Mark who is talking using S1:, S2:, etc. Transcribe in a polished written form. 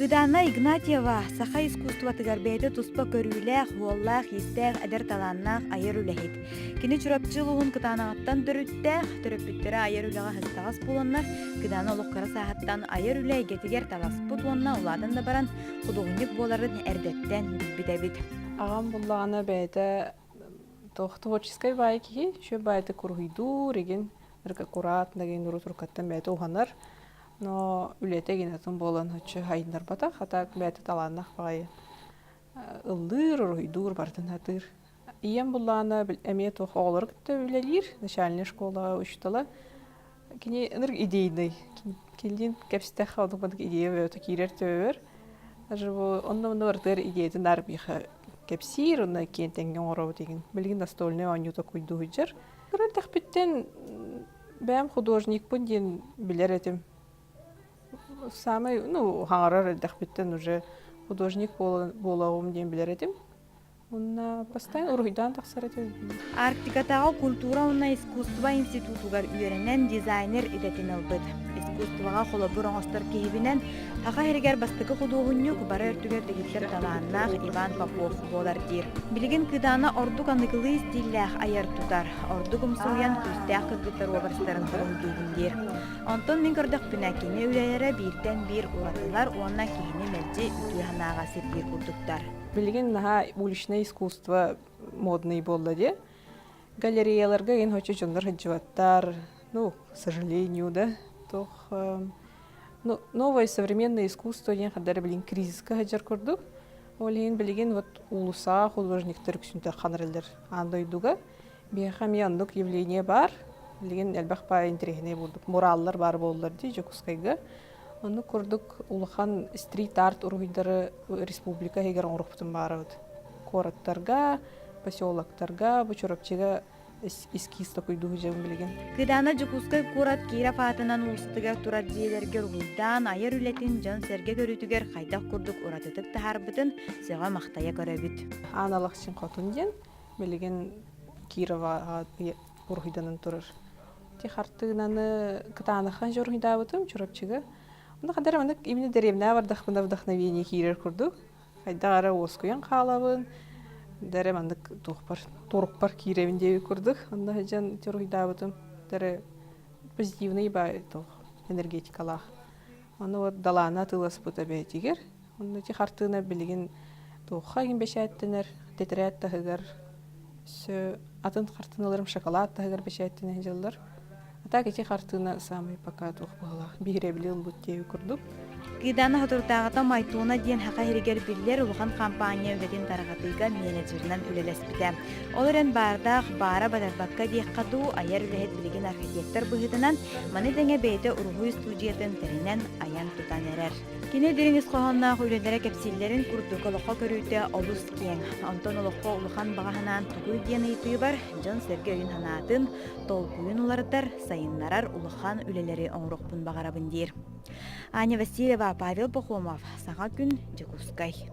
S1: Кыдана Игнатьева саха искусство тыгарбейді туспа көрүлэх, хуоллах, истэх, әдер таланнах айыр үлэхит. Кини чурапчылуғын кытанағаттан түріттэх, түріппіттері айыр үлэға хыстағас болоннар, кыдана олыққара сағаттан айыр үлэй гетигер таласпут онна уладын да баран, худуғынник боларын әрдеттен бітебит.
S2: Ағам бұллағына бәйді творческой байки, шо бәйді кургиду, реген, нырка курат, наген уру туркаттан бәйді уғанар. Но үлете генетин болан хачы хайындар бата, хата бәйті таланнақ бағайы. Уллыр, ургидур, бартын хатыр. Ием бұллағына әме тоқ оғылыр күтті үлелер, начальный школа ұштала. Кені нырк идейный. Келден кәпсітәқ қалдық бадық идея бәйті кейрер төбер. Онна бардыр идейді нарбиға кәпсир, онна кентенген орау деген. Білген настольный анюта күйді хүджер. Көрілдіқ біттен бәм художник бұн ден білер әтім. Самый, хаңарар әлдәқпеттен уже художник болауым ден білер едім. Онна постоянно ургидан тақсар етім.
S1: Арктикатағы культура онна искусства институтугар үйерінен дизайнер идетін ылбыд. Искусстваға қолы бұрын остар кейбінен тақа херігер бастықы худуғынню күбары өртігер дегіттер таланнақ Иван Попов болар дир. Білген кыдана ордук анықылы стилях айыр тұтар. Ордук ұмсуян күстәқ кыргыттар обарыстарын тұрындығын дир. Онтон мен көрдіқ пінәкені үлелері бірден бір ұратылар, онна кейіні мәлде үтіғанаға сепір күрдіктар.
S2: Білген уличное искусство модный болды де. Галереяларға ен хоча жондар хадживаттар, к сожалению, да. Новое современное искусство ен хадар білген кризиска хаджар көрдік. Ол ен білген улуса художниктер күсінті қанырылдар андойдуға. Бейхам яндық явление бар. Білген әлбәқ ба интерегіне болдық. Мураллар бар болдылар де, жокускайға. Оны көрдік улахан стрит-арт ургидары республика егер оңрықпытын барыд. Кораттарға, поселоктарға, бұчырапчыға эскиста күйдігі жауын білген.
S1: Кыдана жокускай курат кира фатынан улстыгар турар диелергер ұлдан айыр үлетін жан сәрге көрітігер қайдақ күрдік ұратытып тахарбытын сыға мақтая көрәбіт.
S2: Аналақ сен қотын ден білген кира ургиданын тұрыр. Техартығынаны кытаныққан жорғидабытым чурапчыға. Онда қадар мандық именно дәремна бардық бұнда вдохновение кейрер күрдік. Қайдағара оскуян қалабын. Дәрем мандық торықпар кейревіндегі күрдік. Онда жан жорғидабытым. Дәрі позитивный бай энергетикалақ. Оны далана тылас бұта бәйтігер. Онда техартығына білген тоққа ген бәшәттінер, тетрәт тағығар. Атын қартыналарым шоколад тағығар бәшәттінен жылдар. Так эти картина самый пока тух была. Бигреблил бутею курдук.
S1: Кыдана хатуртагата майтуна диен хака хиригер биллер улхан компания үлетін тарағатыға менеджерінен үлелеспіде. Оларен бардақ бара бадарбакка дейққаду айар үлехет білген архитектор бұғытынан маны дәңе бейті ұрғу студиятын тәрінен аян тұтан әрер. Кене деріңіз қоғаннақ үлелері кәпсиллерін күрдік олыққа көрүйті олыс кен. Антон олыққа улхан бағаханан тұғыл диен ұйты бар, жан сәрге үйін ханатын, толқуын олардар, сайынларар улыхан үлелері оңрықпын бағарабын дер. Аня Васильева, Павел Пахомов, Саға күн, Жекускай.